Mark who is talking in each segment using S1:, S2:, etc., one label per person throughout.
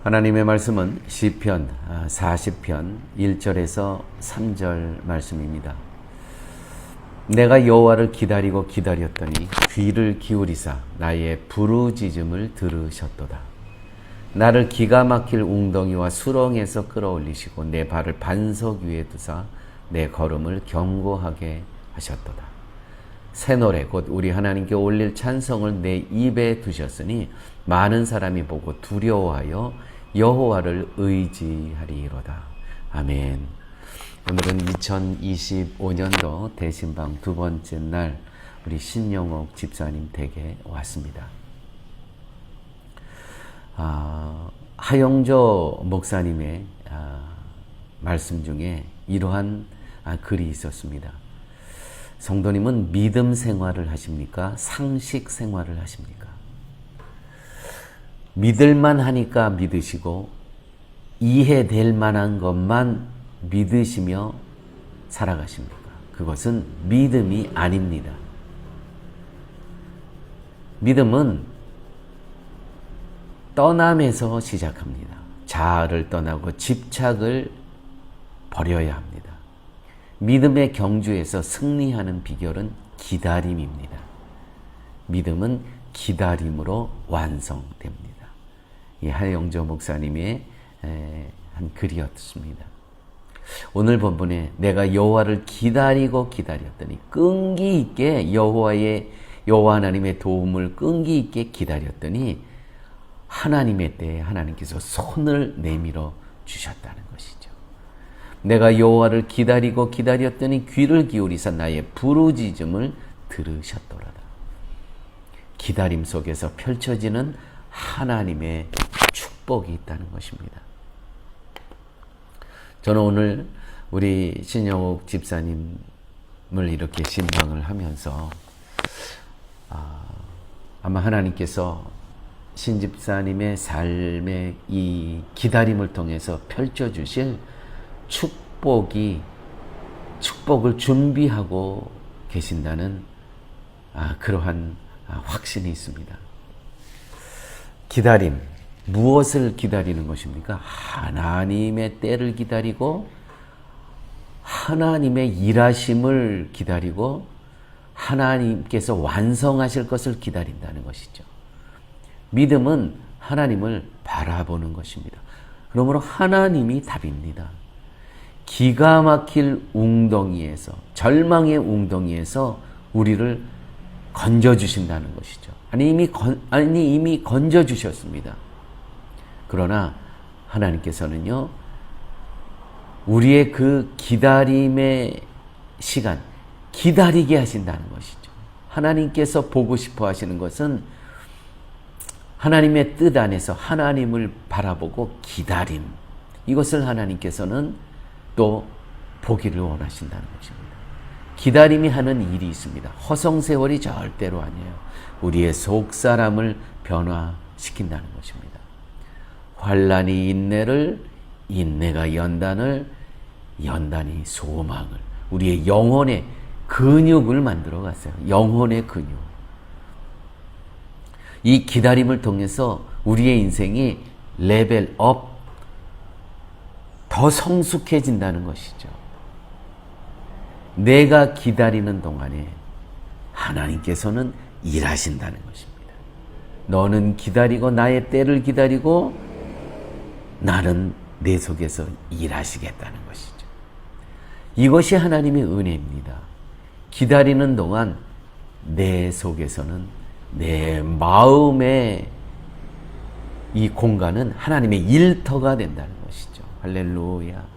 S1: 하나님의 말씀은 시편 40편 1절에서 3절 말씀입니다. 내가 여호와를 기다리고 기다렸더니 귀를 기울이사 나의 부르짖음을 들으셨도다. 나를 기가 막힐 웅덩이와 수렁에서 끌어올리시고 내 발을 반석 위에 두사 내 걸음을 견고하게 하셨도다. 새 노래 곧 우리 하나님께 올릴 찬송을 내 입에 두셨으니 많은 사람이 보고 두려워하여 여호와를 의지하리로다. 아멘. 오늘은 2025년도 대신방 두 번째 날 우리 신영옥 집사님 댁에 왔습니다. 하영조 목사님의 말씀 중에 이러한 글이 있었습니다. 성도님은 믿음 생활을 하십니까? 상식 생활을 하십니까? 믿을만 하니까 믿으시고 이해될 만한 것만 믿으시며 살아가십니까? 그것은 믿음이 아닙니다. 믿음은 떠남에서 시작합니다. 자아를 떠나고 집착을 버려야 합니다. 믿음의 경주에서 승리하는 비결은 기다림입니다. 믿음은 기다림으로 완성됩니다. 이 하영조 목사님의 한 글이었습니다. 오늘 본문에 내가 여호와를 기다리고 기다렸더니 끈기 있게 여호와 하나님의 도움을 끈기 있게 기다렸더니 하나님의 때에 하나님께서 손을 내밀어 주셨다는 것이죠. 내가 여호와를 기다리고 기다렸더니 귀를 기울이사 나의 부르짖음을 들으셨도다. 기다림 속에서 펼쳐지는 하나님의 축복이 있다는 것입니다. 저는 오늘 우리 신영옥 집사님을 이렇게 신방을 하면서 아마 하나님께서 신 집사님의 삶의 이 기다림을 통해서 펼쳐주실 축복을 준비하고 계신다는 그러한 확신이 있습니다. 기다림, 무엇을 기다리는 것입니까? 하나님의 때를 기다리고 하나님의 일하심을 기다리고 하나님께서 완성하실 것을 기다린다는 것이죠. 믿음은 하나님을 바라보는 것입니다. 그러므로 하나님이 답입니다. 기가 막힐 웅덩이에서, 절망의 웅덩이에서 우리를 건져주신다는 것이죠. 이미 건져주셨습니다. 그러나 하나님께서는요, 우리의 그 기다림의 시간, 기다리게 하신다는 것이죠. 하나님께서 보고 싶어 하시는 것은 하나님의 뜻 안에서 하나님을 바라보고 기다림. 이것을 하나님께서는 또 보기를 원하신다는 것입니다. 기다림이 하는 일이 있습니다. 허송세월이 절대로 아니에요. 우리의 속사람을 변화시킨다는 것입니다. 환난이 인내를, 인내가 연단을, 연단이 소망을, 우리의 영혼의 근육을 만들어 갔어요. 영혼의 근육. 이 기다림을 통해서 우리의 인생이 레벨업, 더 성숙해진다는 것이죠. 내가 기다리는 동안에 하나님께서는 일하신다는 것입니다. 너는 기다리고 나의 때를 기다리고 나는 내 속에서 일하시겠다는 것이죠. 이것이 하나님의 은혜입니다. 기다리는 동안 내 속에서는, 내 마음의 이 공간은 하나님의 일터가 된다는 것이죠. 할렐루야.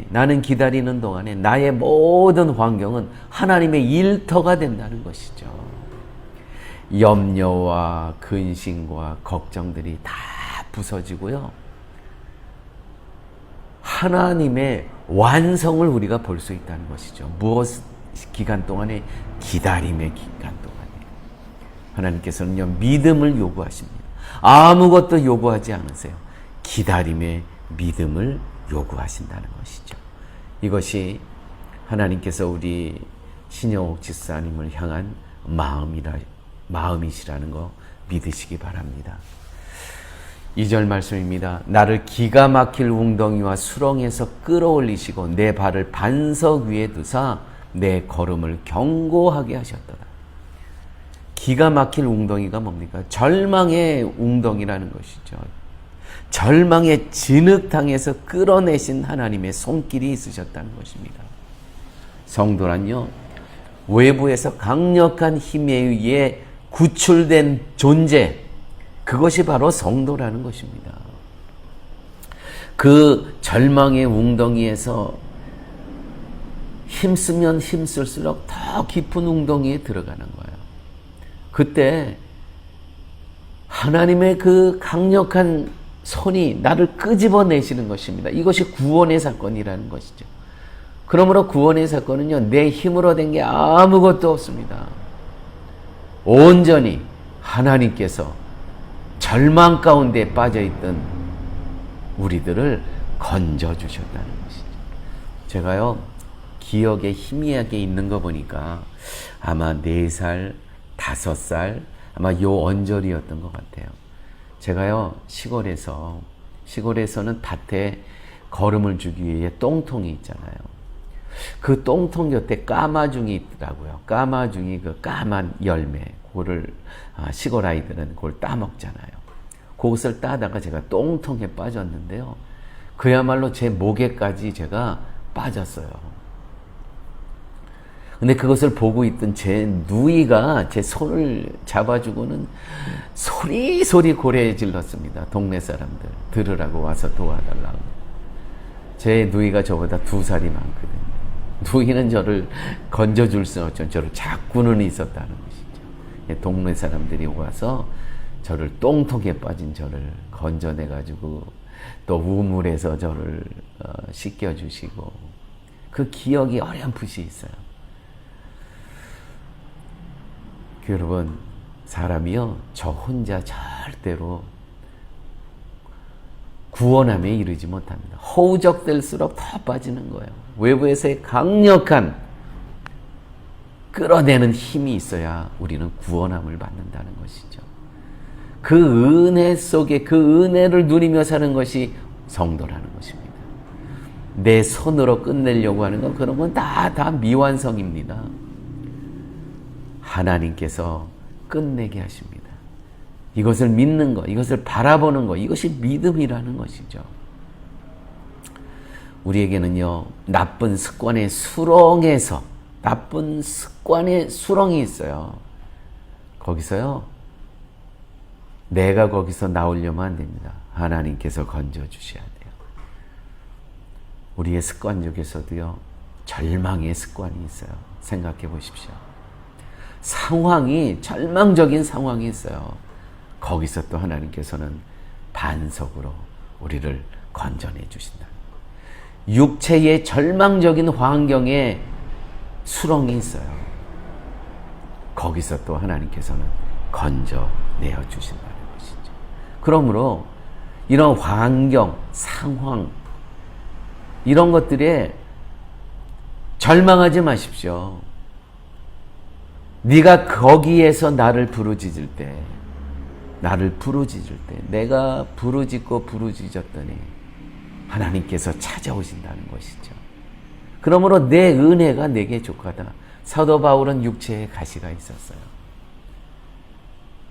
S1: 나는 기다리는 동안에 나의 모든 환경은 하나님의 일터가 된다는 것이죠. 염려와 근심과 걱정들이 다 부서지고요. 하나님의 완성을 우리가 볼 수 있다는 것이죠. 무엇 기간 동안에? 기다림의 기간 동안에. 하나님께서는요, 믿음을 요구하십니다. 아무것도 요구하지 않으세요. 기다림의 믿음을 요구하신다는 것이죠. 이것이 하나님께서 우리 신영옥 집사님을 향한 마음이라 마음이시라는 거 믿으시기 바랍니다. 2절 말씀입니다. 나를 기가 막힐 웅덩이와 수렁에서 끌어올리시고 내 발을 반석 위에 두사 내 걸음을 견고하게 하셨도다. 기가 막힐 웅덩이가 뭡니까? 절망의 웅덩이라는 것이죠. 절망의 진흙탕에서 끌어내신 하나님의 손길이 있으셨다는 것입니다. 성도란요, 외부에서 강력한 힘에 의해 구출된 존재, 그것이 바로 성도라는 것입니다. 그 절망의 웅덩이에서 힘쓰면 힘쓸수록 더 깊은 웅덩이에 들어가는 거예요. 그때 하나님의 그 강력한 손이 나를 끄집어내시는 것입니다. 이것이 구원의 사건이라는 것이죠. 그러므로 구원의 사건은요, 내 힘으로 된 게 아무것도 없습니다. 온전히 하나님께서 절망 가운데 빠져있던 우리들을 건져주셨다는 것이죠. 제가요, 기억에 희미하게 있는 거 보니까 아마 4살, 5살, 아마 요 언저리였던 것 같아요. 제가요, 시골에서는 밭에 거름을 주기 위해 똥통이 있잖아요. 그 똥통 곁에 까마중이 있더라고요. 까마중이 그 까만 열매, 그거를 시골 아이들은 그걸 따먹잖아요. 그것을 따다가 제가 똥통에 빠졌는데요. 그야말로 제 목에까지 제가 빠졌어요. 근데 그것을 보고 있던 제 누이가 제 손을 잡아주고는 소리 고래 질렀습니다. 동네 사람들 들으라고 와서 도와달라고. 제 누이가 저보다 2살이 많거든요. 누이는 저를 건져줄 수는 없죠. 저를 잡고는 있었다는 것이죠. 동네 사람들이 와서 저를 똥통에 빠진 저를 건져내가지고 또 우물에서 저를 씻겨주시고, 그 기억이 어렴풋이 있어요. 여러분, 사람이요, 저 혼자 절대로 구원함에 이르지 못합니다. 허우적댈수록 더 빠지는 거예요. 외부에서의 강력한 끌어내는 힘이 있어야 우리는 구원함을 받는다는 것이죠. 그 은혜 속에 그 은혜를 누리며 사는 것이 성도라는 것입니다. 내 손으로 끝내려고 하는 건 그런 건 다 미완성입니다. 하나님께서 끝내게 하십니다. 이것을 믿는 것, 이것을 바라보는 것, 이것이 믿음이라는 것이죠. 우리에게는요, 나쁜 습관의 수렁이 있어요. 거기서요, 내가 거기서 나오려면 안 됩니다. 하나님께서 건져주셔야 돼요. 우리의 습관 중에서도요, 절망의 습관이 있어요. 생각해 보십시오. 절망적인 상황이 있어요. 거기서 또 하나님께서는 반석으로 우리를 건져내 주신다. 육체의 절망적인 환경에 수렁이 있어요. 거기서 또 하나님께서는 건져내어 주신다는 것이죠. 그러므로 이런 환경, 상황, 이런 것들에 절망하지 마십시오. 네가 거기에서 나를 부르짖을 때, 내가 부르짖었더니 하나님께서 찾아오신다는 것이죠. 그러므로 내 은혜가 내게 족하다. 사도 바울은 육체에 가시가 있었어요.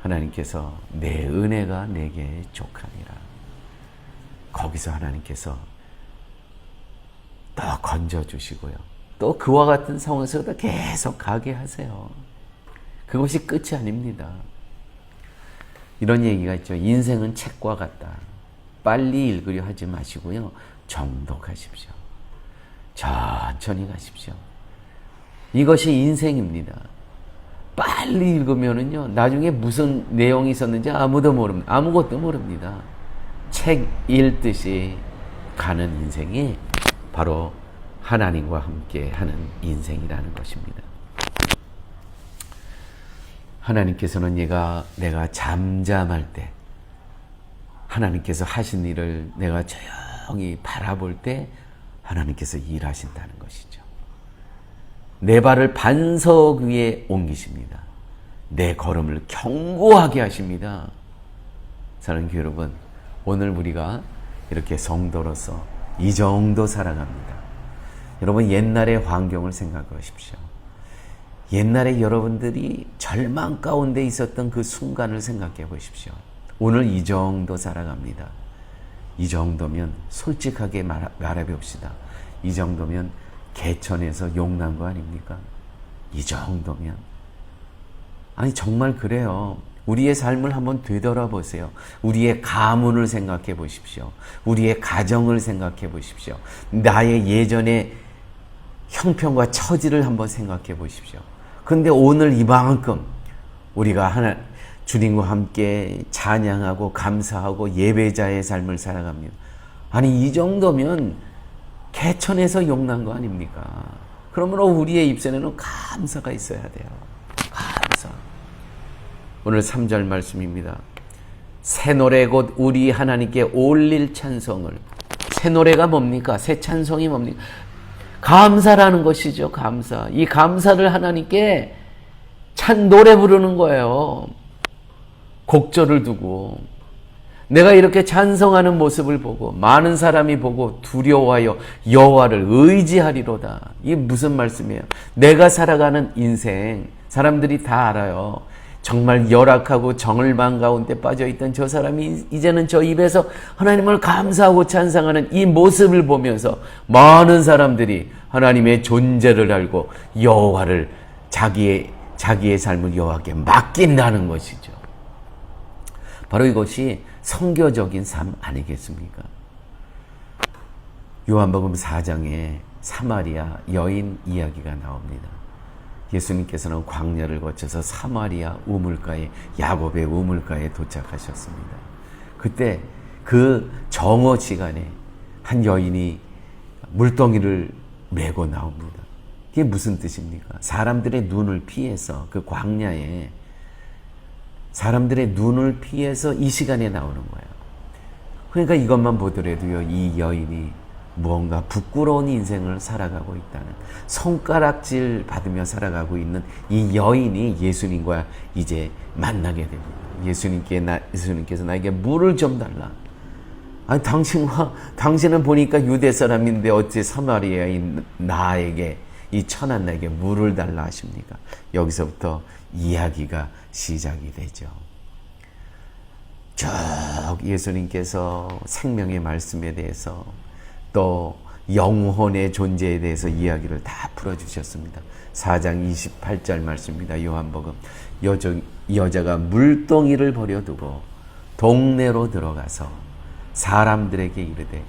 S1: 하나님께서 내 은혜가 내게 족하니라. 거기서 하나님께서 또 건져주시고요. 또 그와 같은 상황에서 계속 가게 하세요. 그것이 끝이 아닙니다. 이런 얘기가 있죠. 인생은 책과 같다. 빨리 읽으려 하지 마시고요. 정독하십시오. 천천히 가십시오. 이것이 인생입니다. 빨리 읽으면은요, 나중에 무슨 내용이 있었는지 아무것도 모릅니다. 책 읽듯이 가는 인생이 바로 하나님과 함께 하는 인생이라는 것입니다. 하나님께서는 내가 잠잠할 때, 하나님께서 하신 일을 내가 조용히 바라볼 때 하나님께서 일하신다는 것이죠. 내 발을 반석 위에 옮기십니다. 내 걸음을 견고하게 하십니다. 사랑하는 교회 여러분, 오늘 우리가 이렇게 성도로서 이 정도 살아갑니다. 여러분, 옛날의 환경을 생각하십시오. 옛날에 여러분들이 절망 가운데 있었던 그 순간을 생각해 보십시오. 오늘 이 정도 살아갑니다. 이 정도면 솔직하게 말해봅시다. 이 정도면 개천에서 용난 거 아닙니까? 이 정도면. 아니 정말 그래요. 우리의 삶을 한번 되돌아보세요. 우리의 가문을 생각해 보십시오. 우리의 가정을 생각해 보십시오. 나의 예전의 형편과 처지를 한번 생각해 보십시오. 그런데 오늘 이만큼 우리가 주님과 함께 찬양하고 감사하고 예배자의 삶을 살아갑니다. 아니 이 정도면 개천에서 용난 거 아닙니까? 그러므로 우리의 입술에는 감사가 있어야 돼요. 감사. 오늘 3절 말씀입니다. 새 노래 곧 우리 하나님께 올릴 찬송을. 새 노래가 뭡니까? 새 찬송이 뭡니까? 감사라는 것이죠. 감사. 이 감사를 하나님께 노래 부르는 거예요. 곡절을 두고 내가 이렇게 찬송하는 모습을 보고 많은 사람이 보고 두려워하여 여호와를 의지하리로다. 이게 무슨 말씀이에요? 내가 살아가는 인생 사람들이 다 알아요. 정말 열악하고 정을망 가운데 빠져있던 저 사람이 이제는 저 입에서 하나님을 감사하고 찬송하는 이 모습을 보면서 많은 사람들이 하나님의 존재를 알고 여호와를 자기의 삶을 여호와께 맡긴다는 것이죠. 바로 이것이 선교적인 삶 아니겠습니까? 요한복음 4장에 사마리아 여인 이야기가 나옵니다. 예수님께서는 광야를 거쳐서 사마리아 우물가에 야곱의 우물가에 도착하셨습니다. 그때 그 정오 시간에 한 여인이 물동이를 메고 나옵니다. 이게 무슨 뜻입니까? 사람들의 눈을 피해서 그 광야에 사람들의 눈을 피해서 이 시간에 나오는 거예요. 그러니까 이것만 보더라도요, 이 여인이 무언가 부끄러운 인생을 살아가고 있다는, 손가락질 받으며 살아가고 있는 이 여인이 예수님과 이제 만나게 됩니다. 예수님께서 나에게 물을 좀 달라. 아니, 당신은 보니까 유대 사람인데 어찌 사마리아인 나에게, 이 천한 나에게 물을 달라 하십니까? 여기서부터 이야기가 시작이 되죠. 쭉 예수님께서 생명의 말씀에 대해서 또 영혼의 존재에 대해서 이야기를 다 풀어주셨습니다. 4장 28절 말씀입니다. 요한복음. 여자가 물동이를 버려두고 동네로 들어가서 사람들에게 이르되,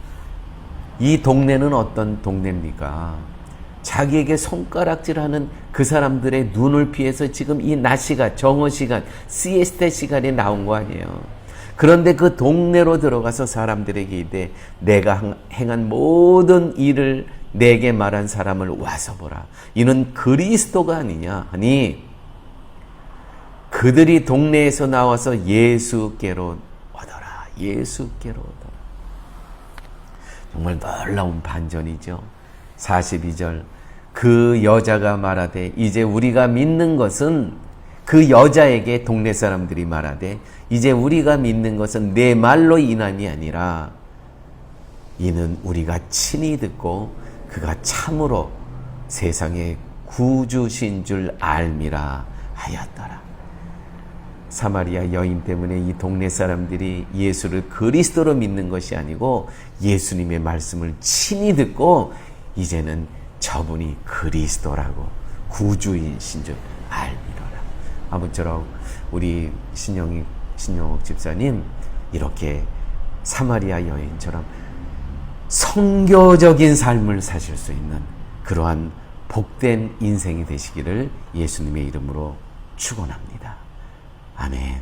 S1: 이 동네는 어떤 동네입니까? 자기에게 손가락질하는 그 사람들의 눈을 피해서 지금 이 낮 시간, 정오 시간, 시에스타 시간에 나온 거 아니에요. 그런데 그 동네로 들어가서 사람들에게 이르되, 내가 행한 모든 일을 내게 말한 사람을 와서 보라. 이는 그리스도가 아니냐 하니, 그들이 동네에서 나와서 예수께로 오더라. 예수께로 오더라. 정말 놀라운 반전이죠. 42절. 그 여자가 말하되, 이제 우리가 믿는 것은, 그 여자에게 동네 사람들이 말하되, 이제 우리가 믿는 것은 내 말로 인함이 아니라 이는 우리가 친히 듣고 그가 참으로 세상의 구주신 줄 알미라 하였더라. 사마리아 여인 때문에 이 동네 사람들이 예수를 그리스도로 믿는 것이 아니고 예수님의 말씀을 친히 듣고 이제는 저분이 그리스도라고 구주이신 줄 알미로라. 아무쪼록 우리 신영옥 집사님 이렇게 사마리아 여인처럼 선교적인 삶을 사실 수 있는 그러한 복된 인생이 되시기를 예수님의 이름으로 축원합니다. 아멘.